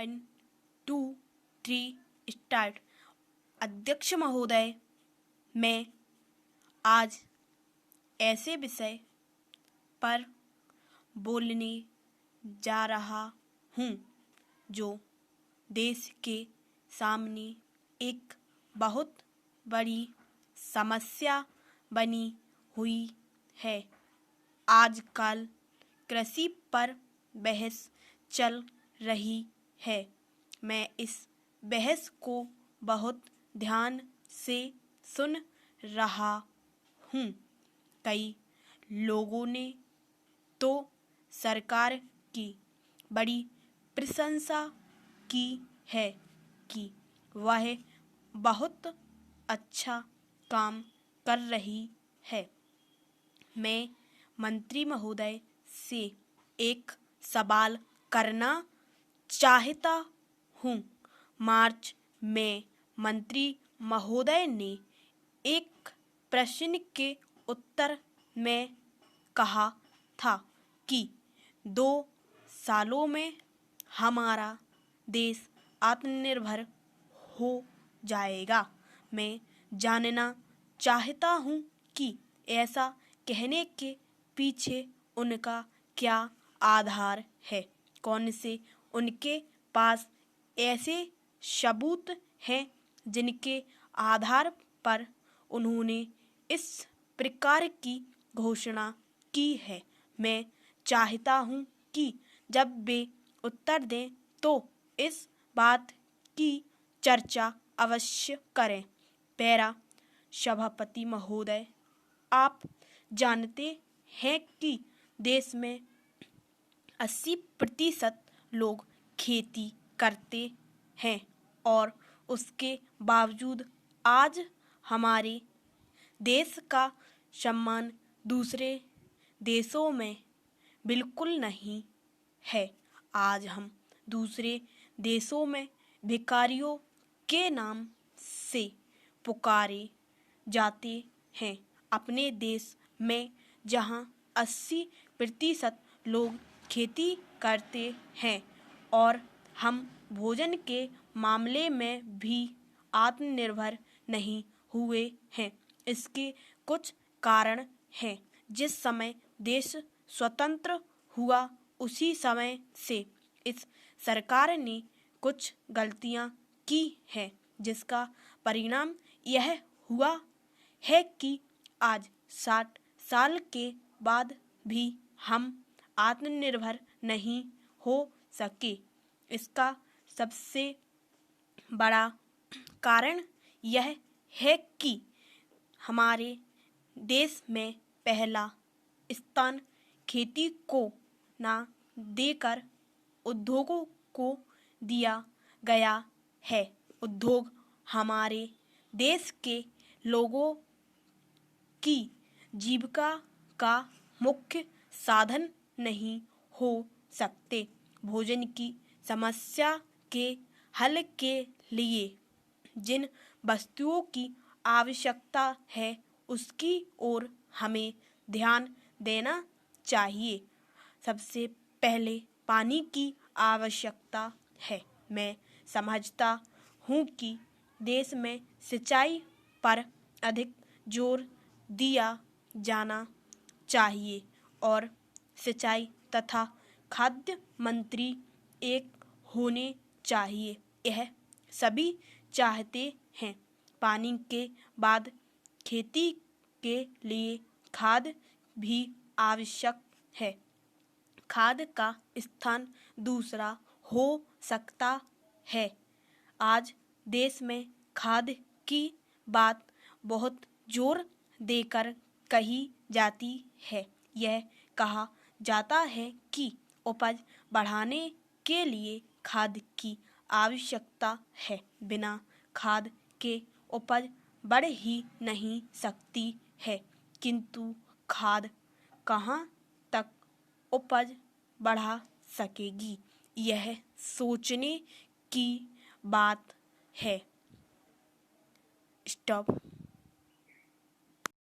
1 2 3 start. अध्यक्ष महोदय, मैं आज ऐसे विषय पर बोलने जा रहा हूँ जो देश के सामने एक बहुत बड़ी समस्या बनी हुई है। आजकल कृषि पर बहस चल रही है। मैं इस बहस को बहुत ध्यान से सुन रहा हूँ। कई लोगों ने तो सरकार की बड़ी प्रशंसा की है कि वह बहुत अच्छा काम कर रही है। मैं मंत्री महोदय से एक सवाल करना चाहता हूँ। मार्च में मंत्री महोदय ने एक प्रश्न के उत्तर में कहा था कि 2 सालों में हमारा देश आत्मनिर्भर हो जाएगा। मैं जानना चाहता हूँ कि ऐसा कहने के पीछे उनका क्या आधार है। कौन से उनके पास ऐसे सबूत हैं जिनके आधार पर उन्होंने इस प्रकार की घोषणा की है। मैं चाहता हूँ कि जब वे उत्तर दें तो इस बात की चर्चा अवश्य करें। पैरा सभापति महोदय, आप जानते हैं कि देश में 80% लोग खेती करते हैं और उसके बावजूद आज हमारे देश का सम्मान दूसरे देशों में बिल्कुल नहीं है। आज हम दूसरे देशों में भिखारियों के नाम से पुकारे जाते हैं। अपने देश में जहां 80% लोग खेती करते हैं और हम भोजन के मामले में भी आत्मनिर्भर नहीं हुए हैं। इसके कुछ कारण हैं। जिस समय देश स्वतंत्र हुआ उसी समय से इस सरकार ने कुछ गलतियां की हैं, जिसका परिणाम यह हुआ है कि आज 60 साल के बाद भी हम आत्मनिर्भर नहीं हो सके। इसका सबसे बड़ा कारण यह है कि हमारे देश में पहला स्थान खेती को न देकर उद्योगों को दिया गया है। उद्योग हमारे देश के लोगों की जीविका का मुख्य साधन नहीं हो सकते। भोजन की समस्या के हल के लिए जिन वस्तुओं की आवश्यकता है उसकी ओर हमें ध्यान देना चाहिए। सबसे पहले पानी की आवश्यकता है। मैं समझता हूँ कि देश में सिंचाई पर अधिक जोर दिया जाना चाहिए और सिंचाई तथा खाद्य मंत्री एक होने चाहिए। यह सभी चाहते हैं। पानी के बाद खेती के लिए खाद भी आवश्यक है। खाद का स्थान दूसरा हो सकता है। आज देश में खाद की बात बहुत जोर देकर कही जाती है। यह कहा जाता है कि उपज बढ़ाने के लिए खाद की आवश्यकता है। बिना खाद के उपज बढ़ ही नहीं सकती है। किंतु खाद कहाँ तक उपज बढ़ा सकेगी, यह सोचने की बात है। स्टॉप।